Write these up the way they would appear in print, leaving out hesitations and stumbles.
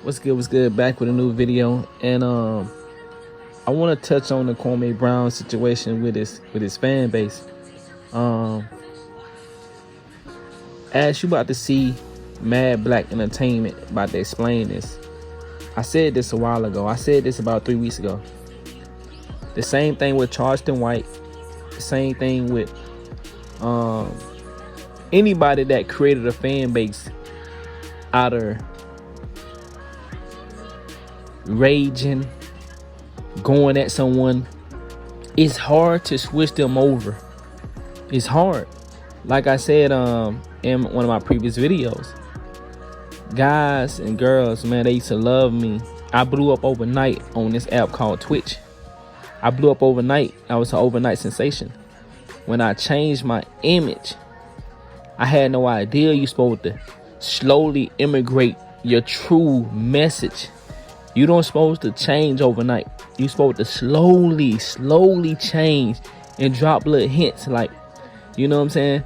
What's good? What's good? Back with a new video, and I want to touch on the Kwame Brown situation with his fan base. Um, as you about to see, Mad Black Entertainment about to explain this. I said this a while ago. I said this about 3 weeks ago. The same thing with Charleston White. The same thing with anybody that created a fan base out of raging, going at someone. It's hard to switch them over. It's hard. Like I said in one of my previous videos, guys and girls, man, they used to love me. I blew up overnight on this app called Twitch. I blew up overnight. I was an overnight sensation. When I changed my image, I had no idea you're supposed to slowly immigrate your true message. You don't supposed to change overnight. You supposed to slowly change and drop little hints, like, you know what I'm saying?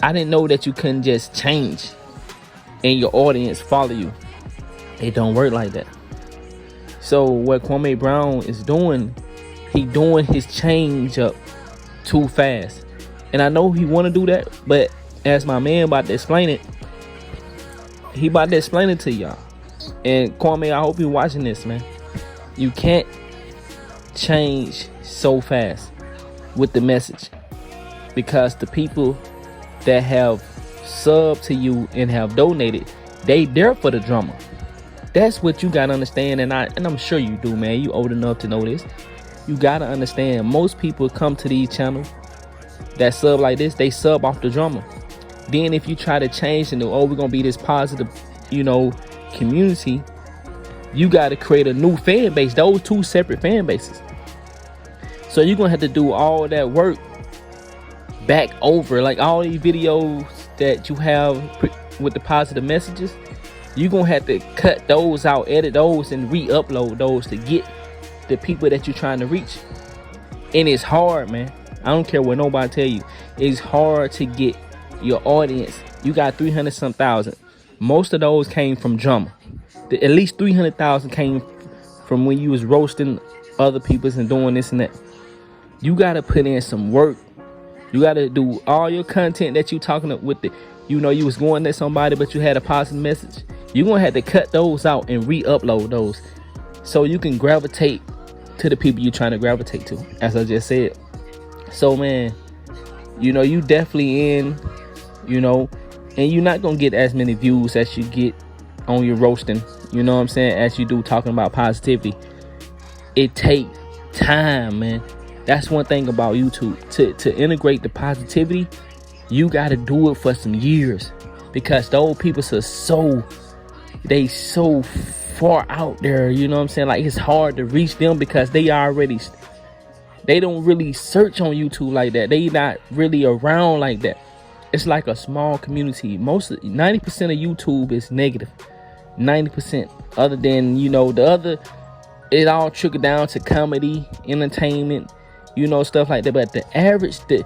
I didn't know that you couldn't just change and your audience follow you. It don't work like that. So what Kwame Brown is doing, he doing his change up too fast. And I know he want to do that, but as my man about to explain it, he about to explain it to y'all. And Kwame, I hope you're watching this, man. You can't change so fast with the message, because the people that have subbed to you and have donated, they there for the drama. That's what you gotta understand, and I'm sure you do, man. You old enough to know this. You gotta understand, most people come to these channels that sub like this, they sub off the drama. Then if you try to change and we're gonna be this positive, community, you got to create a new fan base. Those two separate fan bases. So you're gonna have to do all that work back over, like all these videos that you have with the positive messages. You're gonna have to cut those out, edit those, and re-upload those to get the people that you're trying to reach. And it's hard, man. I don't care what nobody tell you. It's hard to get your audience. You got 300 some thousand. Most of those came from drama. At least 300,000 came from when you was roasting other people's and doing this and that. You got to put in some work. You got to do all your content that you talking with the, you was going at somebody, but you had a positive message. You're going to have to cut those out and re-upload those so you can gravitate to the people you're trying to gravitate to, as I just said. So, man, you definitely in, and you're not going to get as many views as you get on your roasting, you know what I'm saying, as you do talking about positivity. It takes time, man. That's one thing about YouTube. To integrate the positivity, you got to do it for some years, because those people are so far out there, you know what I'm saying? Like, it's hard to reach them because they don't really search on YouTube like that. They not really around like that. It's like a small community. 90% of YouTube is negative. 90%. Other than, the other, it all trickle down to comedy, entertainment, stuff like that. But the average, the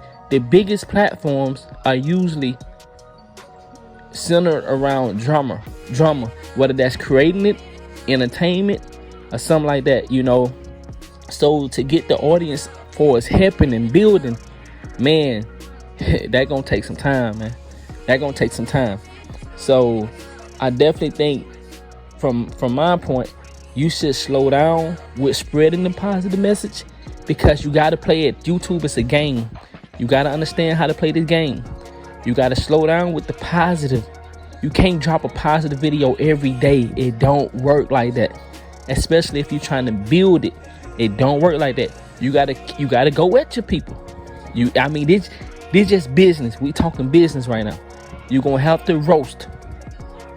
biggest platforms are usually centered around drama, whether that's creating it, entertainment, or something like that, So to get the audience for us helping and building, man, that gonna take some time, man. That gonna take some time. So I definitely think from my point, you should slow down with spreading the positive message, because you gotta play it. YouTube is a game. You gotta understand how to play this game. You gotta slow down with the positive. You can't drop a positive video every day. It don't work like that. Especially if you're trying to build it. It don't work like that. You gotta go at your people. This just business. We talking business right now. You're gonna have to roast.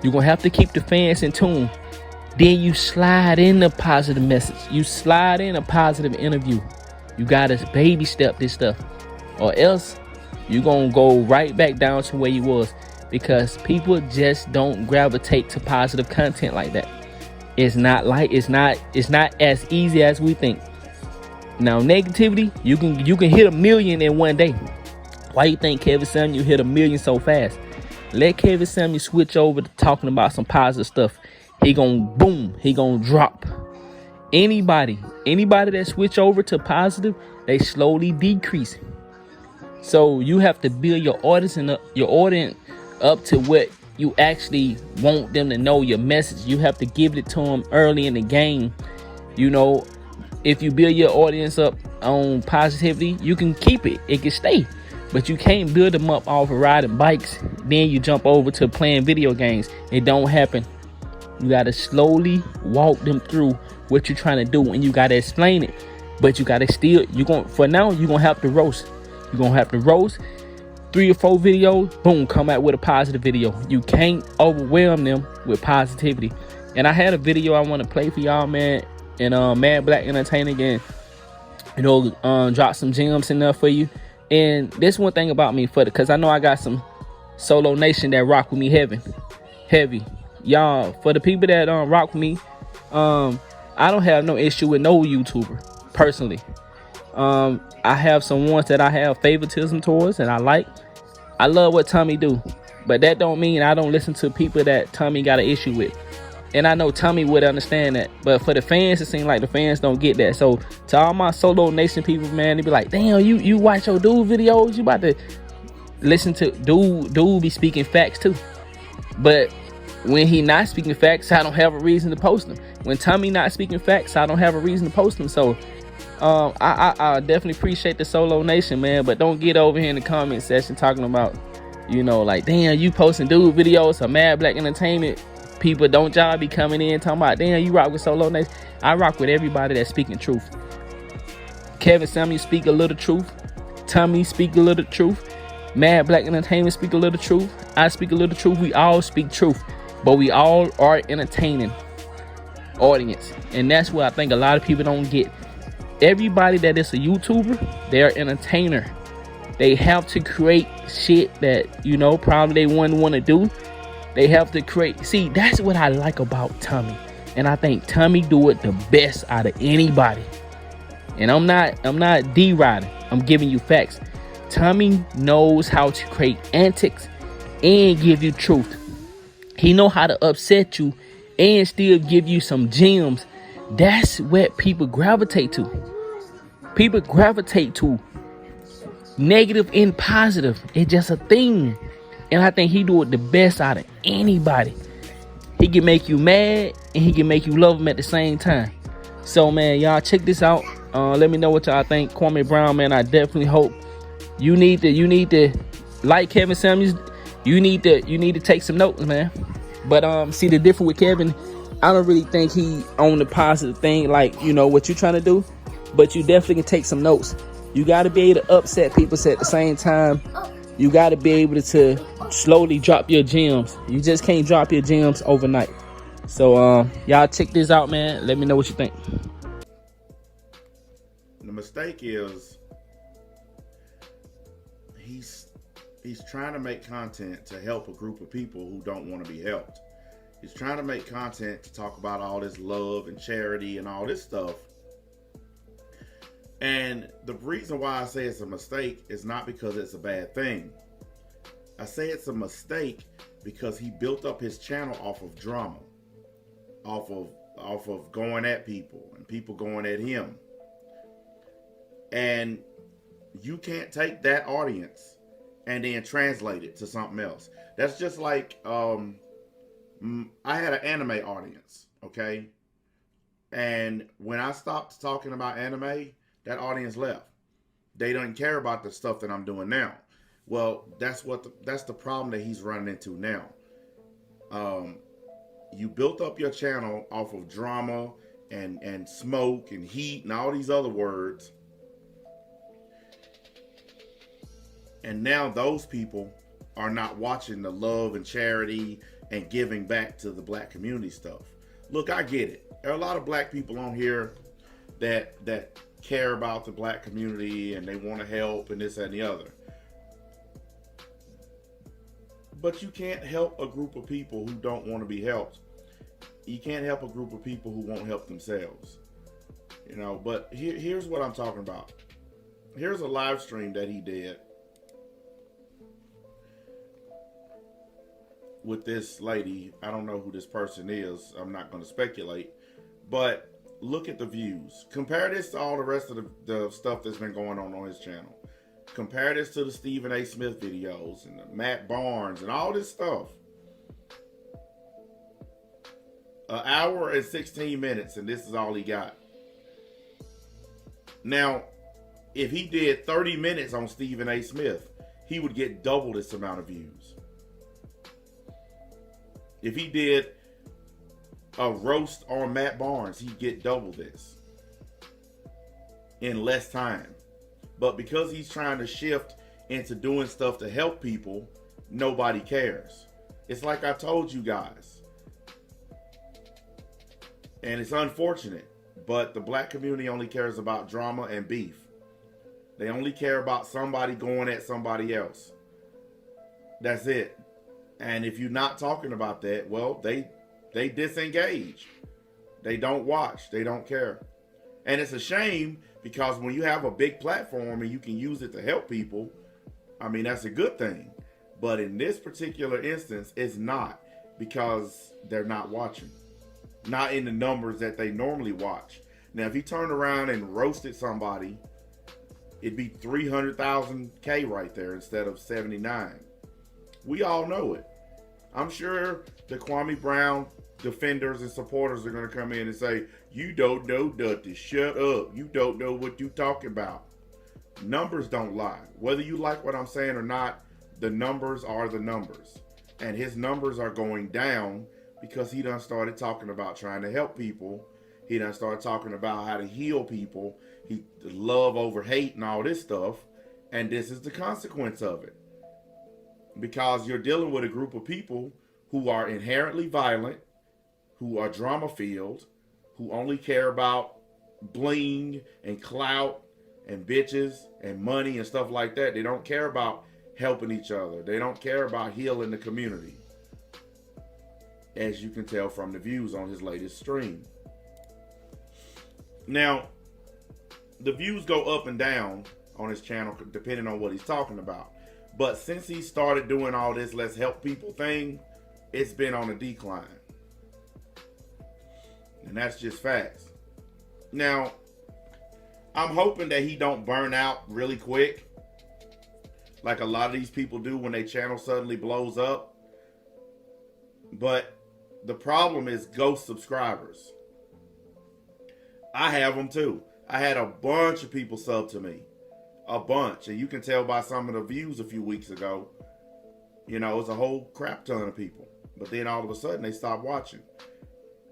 You're gonna have to keep the fans in tune. Then you slide in a positive message. You slide in a positive interview. You gotta baby step this stuff, or else you're gonna go right back down to where you was, because people just don't gravitate to positive content like that. It's not as easy as we think. Now, negativity, you can hit 1 million in one day. Why you think Kevin Samuel hit 1 million so fast? Let Kevin Samuel switch over to talking about some positive stuff. he gonna boom, he gonna drop. Anybody that switch over to positive, they slowly decrease. So you have to build your audience up to what you actually want them to know, your message. You have to give it to them early in the game. You know, if you build your audience up on positivity, you can keep it. It can stay. But you can't build them up off of riding bikes. Then you jump over to playing video games. It don't happen. You got to slowly walk them through what you're trying to do, and you got to explain it. But you got to still, for now, you're going to have to roast. You're going to have to roast 3 or 4 videos, boom, come out with a positive video. You can't overwhelm them with positivity. And I had a video I want to play for y'all, man, and Mad Black Entertainment, and drop some gems in there for you. And this one thing about me, because I know I got some Solo Nation that rock with me heavy. Y'all, for the people that rock with me, I don't have no issue with no YouTuber personally. I have some ones that I have favoritism towards and I like. I love what Tommy do, but that don't mean I don't listen to people that Tommy got an issue with. And I know Tommy would understand that, but for the fans, it seems like the fans don't get that. So to all my Solo Nation people, man, they be like, damn, you watch your dude videos, you about to listen to dude be speaking facts too. But when he not speaking facts, I don't have a reason to post them. When Tommy not speaking facts, I don't have a reason to post them. So I definitely appreciate the Solo Nation, man, but don't get over here in the comment section talking about, like, damn, you posting dude videos or Mad Black Entertainment people, don't y'all be coming in talking about, damn, you rock with Solo Nation. I rock with everybody that's speaking truth. Kevin Samuel speak a little truth. Tommy speak a little truth. Mad Black Entertainment speak a little truth. I speak a little truth. We all speak truth, but we all are entertaining audience, and that's what I think a lot of people don't get. Everybody that is a YouTuber, they're an entertainer. They have to create shit that probably they wouldn't want to do. They have to create. See, that's what I like about Tommy, and I think Tommy do it the best out of anybody. And I'm not deriding. I'm giving you facts. Tommy knows how to create antics and give you truth. He know how to upset you and still give you some gems. That's what people gravitate to. People gravitate to negative and positive. It's just a thing. And I think he do it the best out of anybody. He can make you mad and he can make you love him at the same time. So, man, y'all check this out. Let me know what y'all think. Kwame Brown, man, I definitely hope you need to like Kevin Samuels. You need to take some notes, man. But see, the difference with Kevin, I don't really think he on the positive thing, like what you trying to do. But you definitely can take some notes. You got to be able to upset people at the same time. You got to be able to slowly drop your gems. You just can't drop your gems overnight. So y'all check this out, man. Let me know what you think. The mistake is he's trying to make content to help a group of people who don't want to be helped. He's trying to make content to talk about all this love and charity and all this stuff. And the reason why I say it's a mistake is not because it's a bad thing. I say it's a mistake because he built up his channel off of drama, off of going at people and people going at him. And you can't take that audience and then translate it to something else. That's just like I had an anime audience, okay? And when I stopped talking about anime, that audience left. They don't care about the stuff that I'm doing now. Well, that's the problem that he's running into now. You built up your channel off of drama and smoke and heat and all these other words. And now those people are not watching the love and charity and giving back to the black community stuff. Look, I get it. There are a lot of black people on here that care about the black community and they want to help and this and the other. But you can't help a group of people who don't want to be helped. You can't help a group of people who won't help themselves. But here's what I'm talking about. Here's a live stream that he did with this lady. I don't know who this person is. I'm not going to speculate. But look at the views. Compare this to all the rest of the stuff that's been going on his channel. Compare this to the Stephen A. Smith videos and the Matt Barnes and all this stuff. An hour and 16 minutes, and this is all he got. Now, if he did 30 minutes on Stephen A. Smith, he would get double this amount of views. If he did a roast on Matt Barnes, he'd get double this in less time. But because he's trying to shift into doing stuff to help people, nobody cares. It's like I told you guys. And it's unfortunate, but the black community only cares about drama and beef. They only care about somebody going at somebody else. That's it. And if you're not talking about that, well, they disengage. They don't watch. They don't care. And it's a shame, because when you have a big platform and you can use it to help people, I mean, that's a good thing. But in this particular instance, it's not, because they're not watching. Not in the numbers that they normally watch. Now, if he turned around and roasted somebody, it'd be 300,000K right there instead of 79. We all know it. I'm sure the Kwame Brown defenders and supporters are going to come in and say, you don't know nothing, shut up, you don't know what you talking about. Numbers don't lie. Whether you like what I'm saying or not, the numbers are the numbers. And his numbers are going down because he done started talking about trying to help people. He done started talking about how to heal people. He love over hate and all this stuff. And this is the consequence of it. Because you're dealing with a group of people who are inherently violent, who are drama-filled, who only care about bling and clout and bitches and money and stuff like that. They don't care about helping each other. They don't care about healing the community. As you can tell from the views on his latest stream. Now, the views go up and down on his channel depending on what he's talking about. But since he started doing all this let's help people thing, it's been on a decline. And that's just facts. Now, I'm hoping that he don't burn out really quick, like a lot of these people do when their channel suddenly blows up. But the problem is ghost subscribers. I have them too. I had a bunch of people sub to me. A bunch. And you can tell by some of the views a few weeks ago, you know, it's a whole crap ton of people. But then all of a sudden they stopped watching.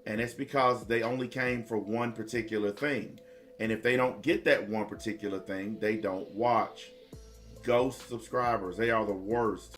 And it's because they only came for one particular thing. And if they don't get that one particular thing, they don't watch. Ghost subscribers, they are the worst.